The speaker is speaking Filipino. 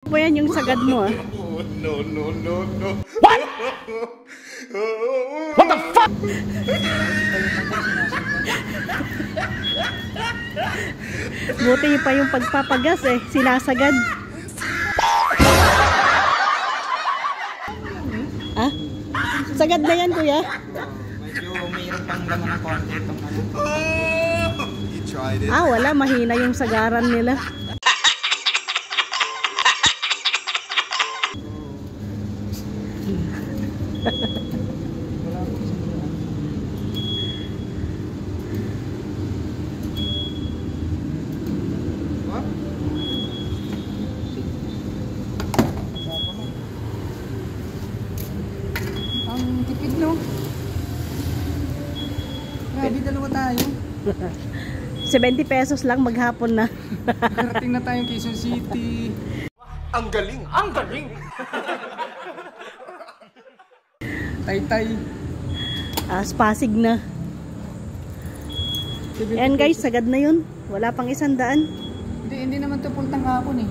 Po yan yung sagad mo ah. No, no, no, no. What? What the fuck? Buti pa yung pagpapagas eh, sinasagad. Ah? Sagad na yan kuya? Medyo mayroon pang laman ng konti itong ano. You tried it. Ah wala, mahina yung sagaran nila. Ang tipid no? Grabe, dalawa tayo. 70 pesos lang maghapon na. Karating na tayong Quezon City. Ang galing! Ang galing! Taytay. Pasig na. And guys, sagad na yun. Wala pang 100. Hindi naman ito pultang kahapon eh.